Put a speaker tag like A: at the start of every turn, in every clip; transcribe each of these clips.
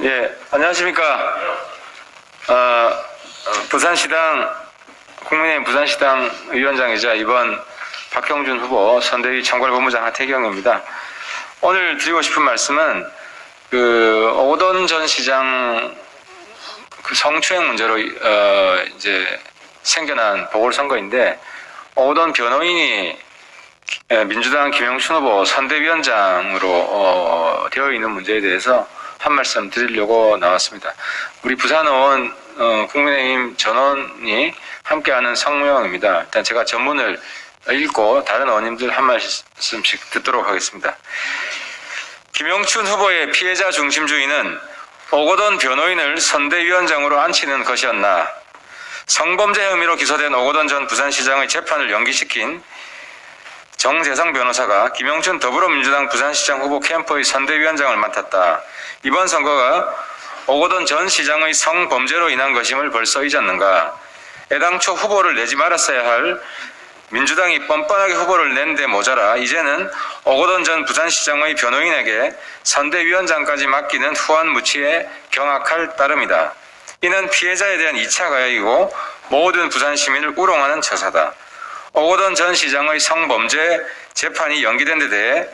A: 예, 안녕하십니까. 부산시당, 국민의힘 부산시당 위원장이자 이번 박형준 후보 선대위 총괄본부장 하태경입니다. 오늘 드리고 싶은 말씀은 오건 전 시장 성추행 문제로 이제 생겨난 보궐선거인데, 오건 변호인이 민주당 김영춘 후보 선대위원장으로 되어 있는 문제에 대해서 한 말씀 드리려고 나왔습니다. 우리 부산의원 국민의힘 전원이 함께하는 성명입니다. 일단 제가 전문을 읽고 다른 의원님들 한 말씀씩 듣도록 하겠습니다. 김영춘 후보의 피해자 중심주의는 오거돈 변호인을 선대위원장으로 앉히는 것이었나, 성범죄 혐의로 기소된 오거돈 전 부산시장의 재판을 연기시킨 정재성 변호사가 김영춘 더불어민주당 부산시장 후보 캠프의 선대위원장을 맡았다. 이번 선거가 오거돈 전 시장의 성범죄로 인한 것임을 벌써 잊었는가? 애당초 후보를 내지 말았어야 할 민주당이 뻔뻔하게 후보를 낸 데 모자라 이제는 오거돈 전 부산시장의 변호인에게 선대위원장까지 맡기는 후한무치에 경악할 따름이다. 이는 피해자에 대한 2차 가해이고 모든 부산 시민을 우롱하는 처사다. 오거돈 전 시장의 성범죄 재판이 연기된 데 대해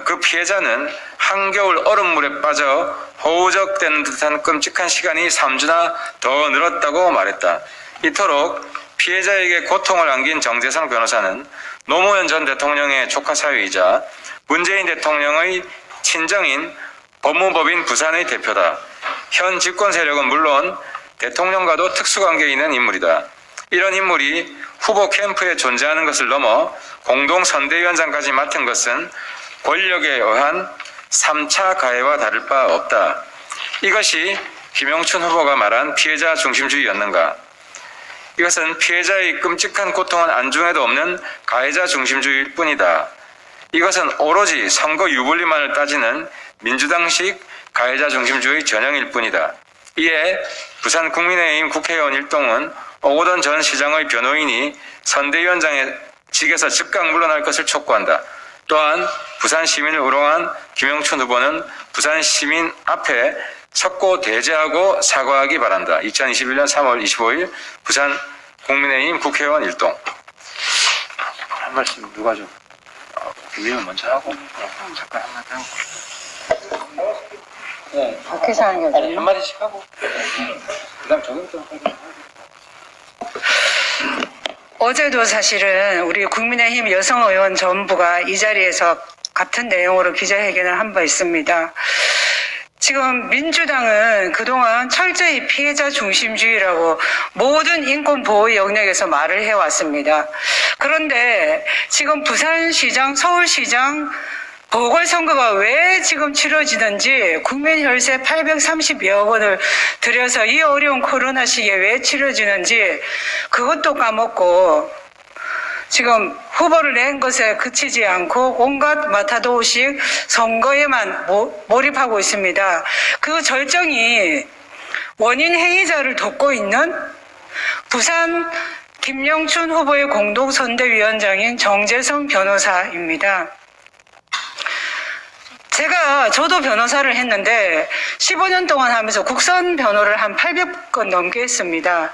A: 그 피해자는 한겨울 얼음물에 빠져 허우적대는 듯한 끔찍한 시간이 3주나 더 늘었다고 말했다. 이토록 피해자에게 고통을 안긴 정재성 변호사는 노무현 전 대통령의 조카 사위이자 문재인 대통령의 친정인 법무법인 부산의 대표다. 현 집권 세력은 물론 대통령과도 특수관계에 있는 인물이다. 이런 인물이 후보 캠프에 존재하는 것을 넘어 공동선대위원장까지 맡은 것은 권력에 의한 3차 가해와 다를 바 없다. 이것이 김영춘 후보가 말한 피해자 중심주의였는가? 이것은 피해자의 끔찍한 고통은 안중에도 없는 가해자 중심주의일 뿐이다. 이것은 오로지 선거 유불리만을 따지는 민주당식 가해자 중심주의 전형일 뿐이다. 이에 부산 국민의힘 국회의원 일동은 오거돈 전 시장의 변호인이 선대위원장의 직에서 즉각 물러날 것을 촉구한다. 또한 부산 시민을 우롱한 김영춘 후보는 부산 시민 앞에 석고 대제하고 사과하기 바란다. 2021년 3월 25일 부산 국민의힘 국회의원 일동. 한 말씀 누가 좀? 위원 먼저 하고 잠깐 한 마디 하고. 네.
B: 밖에서 하는 게 어디야?
A: 한마디씩 하고. 그다음 정의도 하고.
B: 어제도 사실은 우리 국민의힘 여성 의원 전부가 이 자리에서 같은 내용으로 기자회견을 한 바 있습니다. 지금 민주당은 그동안 철저히 피해자 중심주의라고 모든 인권보호 영역에서 말을 해왔습니다. 그런데 지금 부산시장, 서울시장 보궐선거가 왜 지금 치러지는지, 국민 혈세 830여억 원을 들여서 이 어려운 코로나 시기에 왜 치러지는지 그것도 까먹고 지금 후보를 낸 것에 그치지 않고 온갖 마타도식 선거에만 몰입하고 있습니다. 그 절정이 원인 행위자를 돕고 있는 부산 김영춘 후보의 공동선대위원장인 정재성 변호사입니다. 저도 변호사를 했는데 15년 동안 하면서 국선 변호를 한 800건 넘게 했습니다.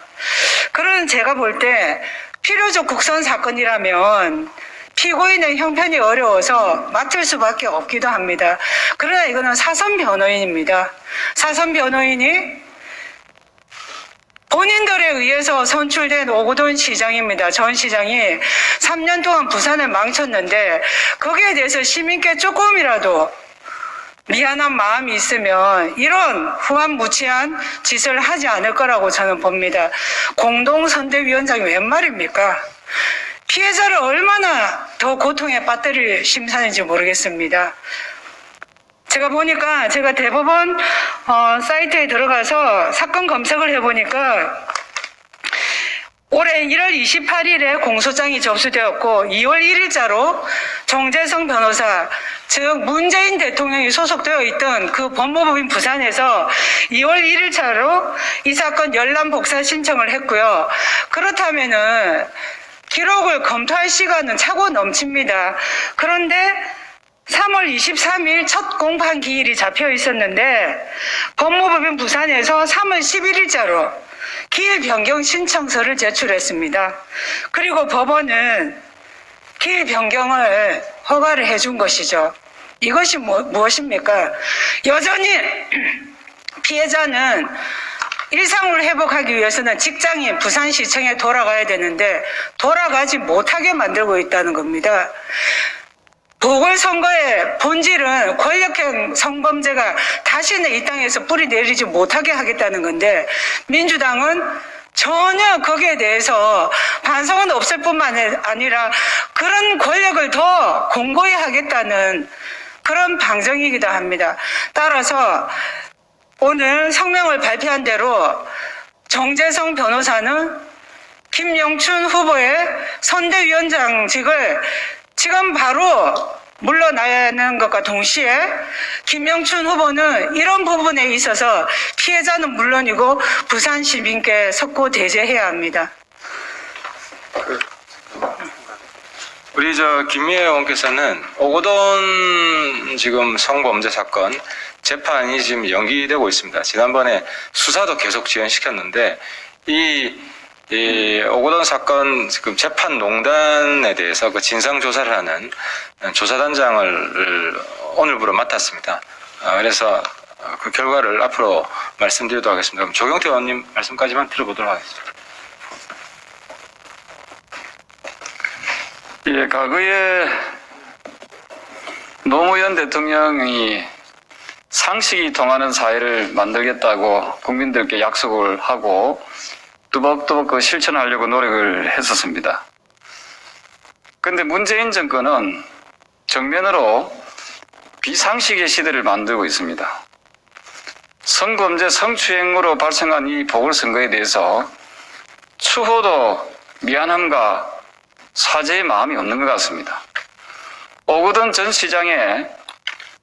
B: 그런 제가 볼 때 필요적 국선 사건이라면 피고인의 형편이 어려워서 맡을 수밖에 없기도 합니다. 그러나 이거는 사선 변호인입니다. 사선 변호인이 본인들에 의해서 선출된 오거돈 시장입니다. 전 시장이 3년 동안 부산을 망쳤는데 거기에 대해서 시민께 조금이라도 미안한 마음이 있으면 이런 후한무치한 짓을 하지 않을 거라고 저는 봅니다. 공동선대위원장이 웬 말입니까? 피해자를 얼마나 더 고통에 빠뜨릴 심산인지 모르겠습니다. 제가 보니까 제가 대법원 사이트에 들어가서 사건 검색을 해보니까 올해 1월 28일에 공소장이 접수되었고 2월 1일자로 정재성 변호사, 즉 문재인 대통령이 소속되어 있던 그 법무법인 부산에서 2월 1일자로 이 사건 열람 복사 신청을 했고요. 그렇다면은 기록을 검토할 시간은 차고 넘칩니다. 그런데 3월 23일 첫 공판 기일이 잡혀 있었는데 법무법인 부산에서 3월 11일자로 기일 변경 신청서를 제출했습니다. 그리고 법원은 기일 변경을 허가를 해준 것이죠. 이것이 무엇입니까? 여전히 피해자는 일상을 회복하기 위해서는 직장인 부산시청에 돌아가야 되는데 돌아가지 못하게 만들고 있다는 겁니다. 보궐선거의 본질은 권력형 성범죄가 다시는 이 땅에서 뿌리 내리지 못하게 하겠다는 건데 민주당은 전혀 거기에 대해서 반성은 없을 뿐만 아니라 그런 권력을 더 공고히 하겠다는 그런 방정이기도 합니다. 따라서 오늘 성명을 발표한 대로 정재성 변호사는 김영춘 후보의 선대위원장직을 지금 바로 물러나는 것과 동시에 김영춘 후보는 이런 부분에 있어서 피해자는 물론이고 부산 시민께 석고대죄해야 합니다.
A: 우리 김미애 의원께서는 오거돈 지금 성범죄 사건 재판이 지금 연기되고 있습니다. 지난번에 수사도 계속 지연시켰는데 이 오거돈 사건 지금 재판 농단에 대해서 그 진상 조사를 하는 조사단장을 오늘부로 맡았습니다. 그래서 그 결과를 앞으로 말씀드리도록 하겠습니다. 그럼 조경태 의원님 말씀까지만 들어보도록 하겠습니다.
C: 예, 과거에 노무현 대통령이 상식이 통하는 사회를 만들겠다고 국민들께 약속을 하고 뚜벅뚜벅 그 실천하려고 노력을 했었습니다. 그런데 문재인 정권은 정면으로 비상식의 시대를 만들고 있습니다. 성범죄 성추행으로 발생한 이 보궐선거에 대해서 추호도 미안함과 사죄의 마음이 없는 것 같습니다. 오거돈 전 시장의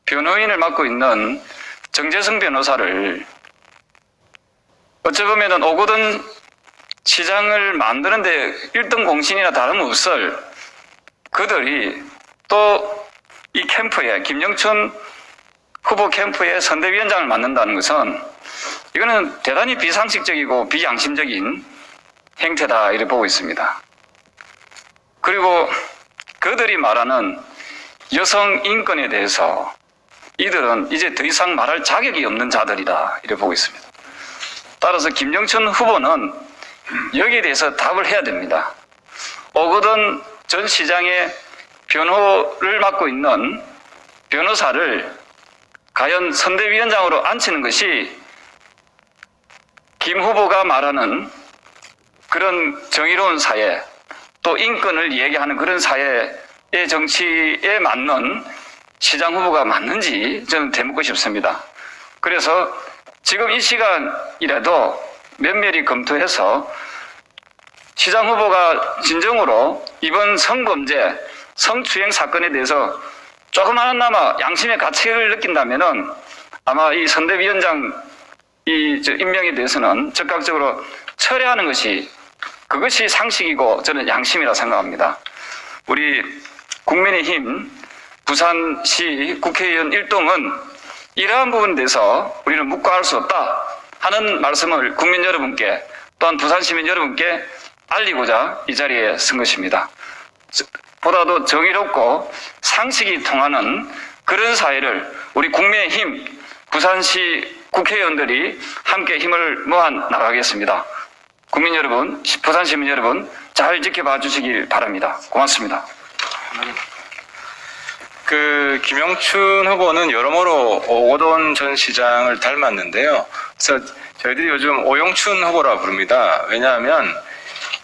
C: 변호인을 맡고 있는 정재성 변호사를 어찌 보면 오거돈 시장을 만드는데 1등 공신이나 다름없을 그들이 또 이 캠프에 김영춘 후보 캠프의 선대위원장을 맡는다는 것은 이거는 대단히 비상식적이고 비양심적인 행태다 이렇게 보고 있습니다. 그리고 그들이 말하는 여성 인권에 대해서 이들은 이제 더 이상 말할 자격이 없는 자들이다 이렇게 보고 있습니다. 따라서 김영춘 후보는 여기에 대해서 답을 해야 됩니다. 오거돈 전 시장의 변호를 맡고 있는 변호사를 과연 선대위원장으로 앉히는 것이 김 후보가 말하는 그런 정의로운 사회 또 인권을 얘기하는 그런 사회의 정치에 맞는 시장 후보가 맞는지 저는 되묻고 싶습니다. 그래서 지금 이 시간이라도 면밀히 검토해서 시장 후보가 진정으로 이번 성범죄, 성추행 사건에 대해서 조금하나마 양심의 가책을 느낀다면은 아마 이 선대위원장 임명에 대해서는 적극적으로 철회하는 것이 그것이 상식이고 저는 양심이라 생각합니다. 우리 국민의힘 부산시 국회의원 일동은 이러한 부분에 대해서 우리는 묵과할 수 없다 하는 말씀을 국민 여러분께 또한 부산 시민 여러분께 알리고자 이 자리에 쓴 것입니다. 보다도 정의롭고 상식이 통하는 그런 사회를 우리 국민의힘 부산시 국회의원들이 함께 힘을 모아 나가겠습니다. 국민 여러분, 부산 시민 여러분 잘 지켜봐 주시길 바랍니다. 고맙습니다.
A: 김영춘 후보는 여러모로 오거돈 전 시장을 닮았는데요. 그래서 저희들이 요즘 오영춘 후보라 부릅니다. 왜냐하면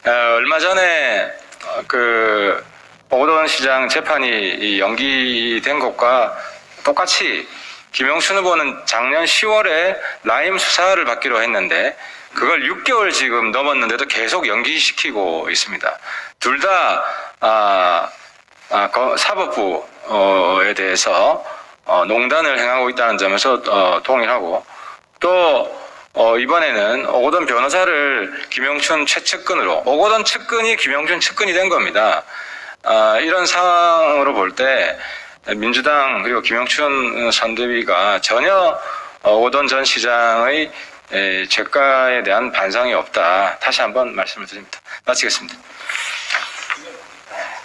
A: 얼마 전에 오거돈 시장 재판이 연기된 것과 똑같이 김영춘 후보는 작년 10월에 라임 수사를 받기로 했는데 그걸 6개월 지금 넘었는데도 계속 연기시키고 있습니다. 둘 다 사법부에 대해서 농단을 행하고 있다는 점에서 동의하고 또 이번에는 오거돈 변호사를 김영춘 최측근으로 오거돈 측근이 김영춘 측근이 된 겁니다. 이런 상황으로 볼 때 민주당 그리고 김영춘 선대위가 전혀 오건 전 시장의 죄가에 대한 반성이 없다. 다시 한번 말씀을 드립니다. 마치겠습니다.